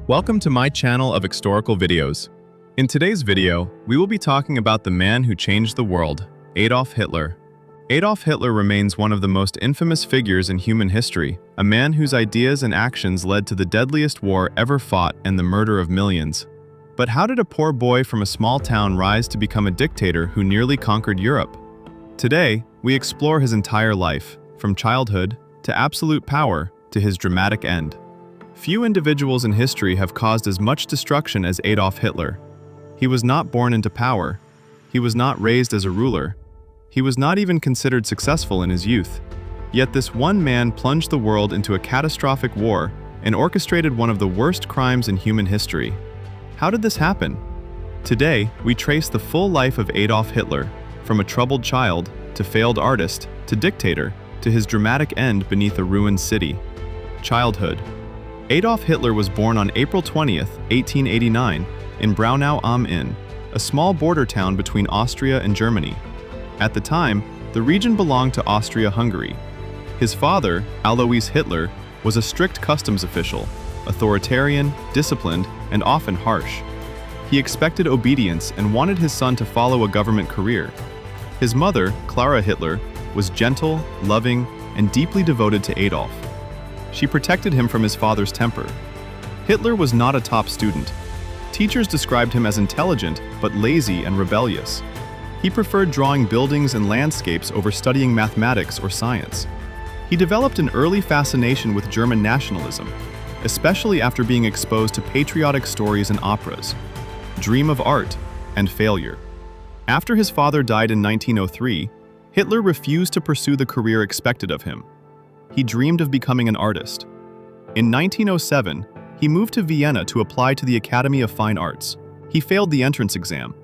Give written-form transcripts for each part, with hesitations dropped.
Welcome to my channel of historical videos. In today's video, we will be talking about the man who changed the world, Adolf Hitler. Adolf Hitler remains one of the most infamous figures in human history, a man whose ideas and actions led to the deadliest war ever fought and the murder of millions. But how did a poor boy from a small town rise to become a dictator who nearly conquered Europe? Today, we explore his entire life, from childhood to absolute power to his dramatic end. Few individuals in history have caused as much destruction as Adolf Hitler. He was not born into power. He was not raised as a ruler. He was not even considered successful in his youth. Yet this one man plunged the world into a catastrophic war and orchestrated one of the worst crimes in human history. How did this happen? Today, we trace the full life of Adolf Hitler, from a troubled child, to failed artist, to dictator, to his dramatic end beneath a ruined city. Childhood. Adolf Hitler was born on April 20th, 1889, in Braunau am Inn, a small border town between Austria and Germany. At the time, the region belonged to Austria-Hungary. His father, Alois Hitler, was a strict customs official, authoritarian, disciplined, and often harsh. He expected obedience and wanted his son to follow a government career. His mother, Clara Hitler, was gentle, loving, and deeply devoted to Adolf. She protected him from his father's temper. Hitler was not a top student. Teachers described him as intelligent but lazy and rebellious. He preferred drawing buildings and landscapes over studying mathematics or science. He developed an early fascination with German nationalism, especially after being exposed to patriotic stories and operas, Dream of Art, and Failure. After his father died in 1903, Hitler refused to pursue the career expected of him. He dreamed of becoming an artist. In 1907, he moved to Vienna to apply to the Academy of Fine Arts. He failed the entrance exam.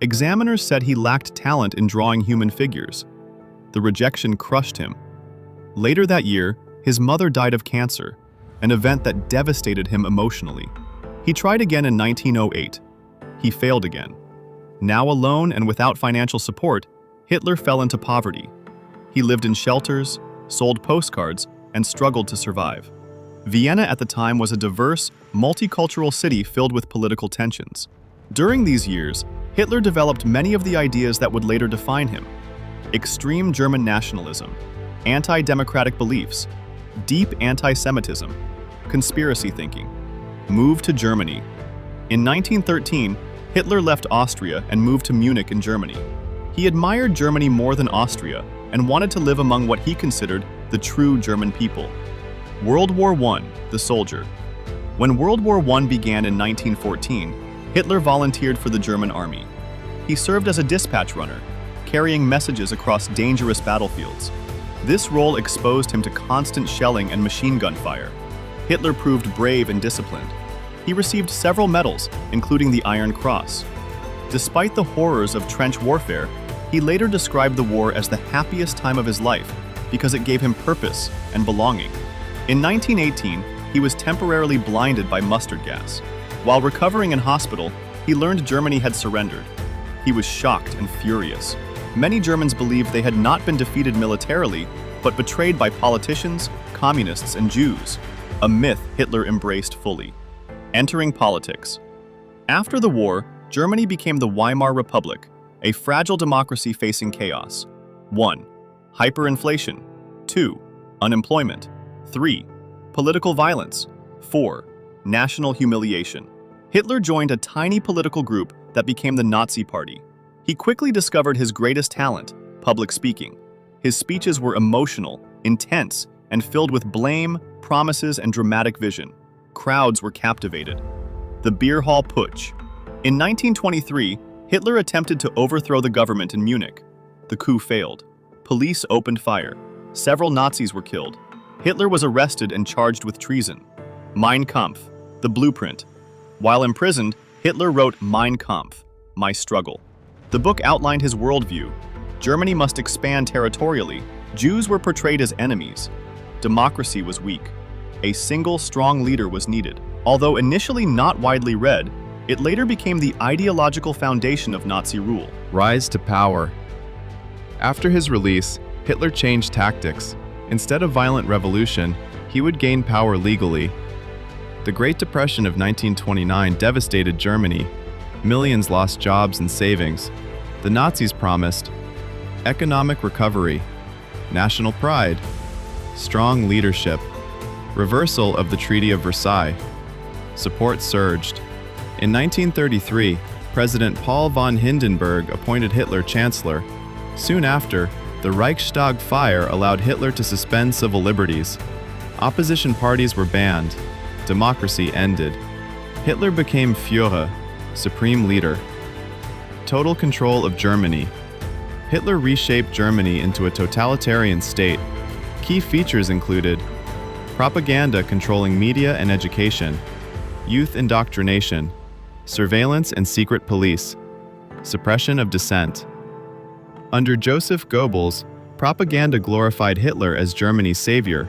Examiners said he lacked talent in drawing human figures. The rejection crushed him. Later that year, his mother died of cancer, an event that devastated him emotionally. He tried again in 1908. He failed again. Now alone and without financial support, Hitler fell into poverty. He lived in shelters, sold postcards, and struggled to survive. Vienna at the time was a diverse, multicultural city filled with political tensions. During these years, Hitler developed many of the ideas that would later define him: extreme German nationalism, anti-democratic beliefs, deep anti-Semitism, conspiracy thinking. Moved to Germany. In 1913, Hitler left Austria and moved to Munich in Germany. He admired Germany more than Austria and wanted to live among what he considered the true German people. World War I, the soldier. When World War I began in 1914, Hitler volunteered for the German army. He served as a dispatch runner, carrying messages across dangerous battlefields. This role exposed him to constant shelling and machine gun fire. Hitler proved brave and disciplined. He received several medals, including the Iron Cross. Despite the horrors of trench warfare, he later described the war as the happiest time of his life because it gave him purpose and belonging. In 1918, he was temporarily blinded by mustard gas. While recovering in hospital, he learned Germany had surrendered. He was shocked and furious. Many Germans believed they had not been defeated militarily, but betrayed by politicians, communists, and Jews, a myth Hitler embraced fully. Entering politics. After the war, Germany became the Weimar Republic, a fragile democracy facing chaos. 1. Hyperinflation. 2. Unemployment. 3. Political violence. 4. National humiliation. Hitler joined a tiny political group that became the Nazi Party. He quickly discovered his greatest talent, public speaking. His speeches were emotional, intense, and filled with blame, promises, and dramatic vision. Crowds were captivated. The Beer Hall Putsch. In 1923, Hitler attempted to overthrow the government in Munich. The coup failed. Police opened fire. Several Nazis were killed. Hitler was arrested and charged with treason. Mein Kampf, the blueprint. While imprisoned, Hitler wrote Mein Kampf, My Struggle. The book outlined his worldview. Germany must expand territorially. Jews were portrayed as enemies. Democracy was weak. A single, strong leader was needed. Although initially not widely read, it later became the ideological foundation of Nazi rule. Rise to power. After his release, Hitler changed tactics. Instead of violent revolution, he would gain power legally. The Great Depression of 1929 devastated Germany. Millions lost jobs and savings. The Nazis promised economic recovery, national pride, strong leadership, reversal of the Treaty of Versailles. Support surged. In 1933, President Paul von Hindenburg appointed Hitler chancellor. Soon after, the Reichstag fire allowed Hitler to suspend civil liberties. Opposition parties were banned. Democracy ended. Hitler became Führer, supreme leader. Total control of Germany. Hitler reshaped Germany into a totalitarian state. Key features included propaganda controlling media and education, youth indoctrination, surveillance and secret police, suppression of dissent. Under Joseph Goebbels, propaganda glorified Hitler as Germany's savior.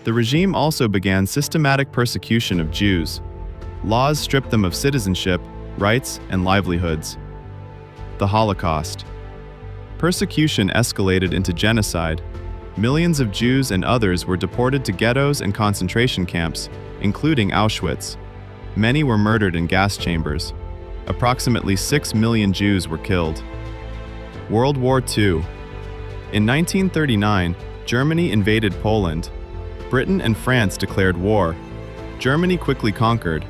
The regime also began systematic persecution of Jews. Laws stripped them of citizenship, rights, and livelihoods. The Holocaust. Persecution escalated into genocide. Millions of Jews and others were deported to ghettos and concentration camps, including Auschwitz. Many were murdered in gas chambers. Approximately 6 million Jews were killed. World War II. In 1939, Germany invaded Poland. Britain and France declared war. Germany quickly conquered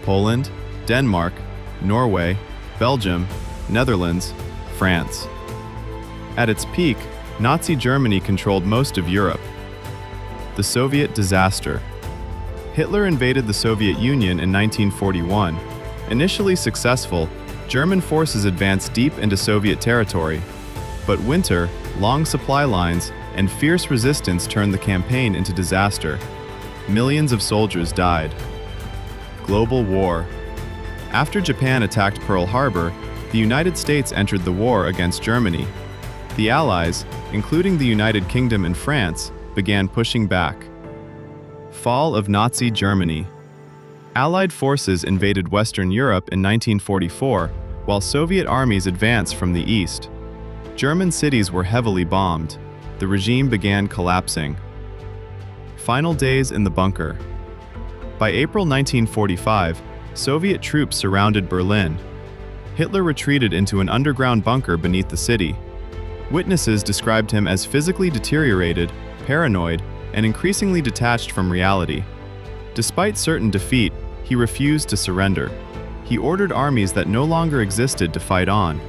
Poland, Denmark, Norway, Belgium, Netherlands, France. At its peak, Nazi Germany controlled most of Europe. The Soviet disaster. Hitler invaded the Soviet Union in 1941. Initially successful, German forces advanced deep into Soviet territory. But winter, long supply lines, and fierce resistance turned the campaign into disaster. Millions of soldiers died. Global war. After Japan attacked Pearl Harbor, the United States entered the war against Germany. The Allies, including the United Kingdom and France, began pushing back. Fall of Nazi Germany. Allied forces invaded Western Europe in 1944, while Soviet armies advanced from the east. German cities were heavily bombed. The regime began collapsing. Final days in the bunker. By April 1945, Soviet troops surrounded Berlin. Hitler retreated into an underground bunker beneath the city. Witnesses described him as physically deteriorated, paranoid, and increasingly detached from reality. Despite certain defeat, he refused to surrender. He ordered armies that no longer existed to fight on.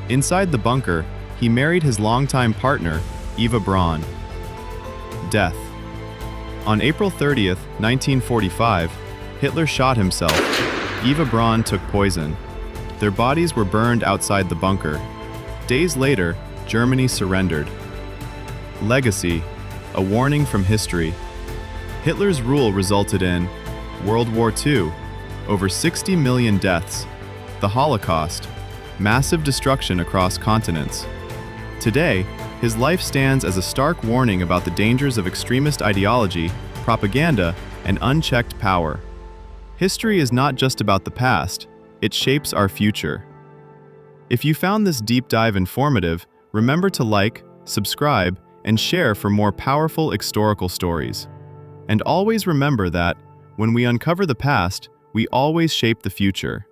Inside the bunker, he married his longtime partner, Eva Braun. Death. On April 30th, 1945, Hitler shot himself. Eva Braun took poison. Their bodies were burned outside the bunker. Days later, Germany surrendered. Legacy. A warning from history. Hitler's rule resulted in World War II, over 60 million deaths, the Holocaust, massive destruction across continents. Today, his life stands as a stark warning about the dangers of extremist ideology, propaganda, and unchecked power. History is not just about the past, it shapes our future. If you found this deep dive informative, remember to like, subscribe, and share for more powerful historical stories. And always remember that, when we uncover the past, we always shape the future.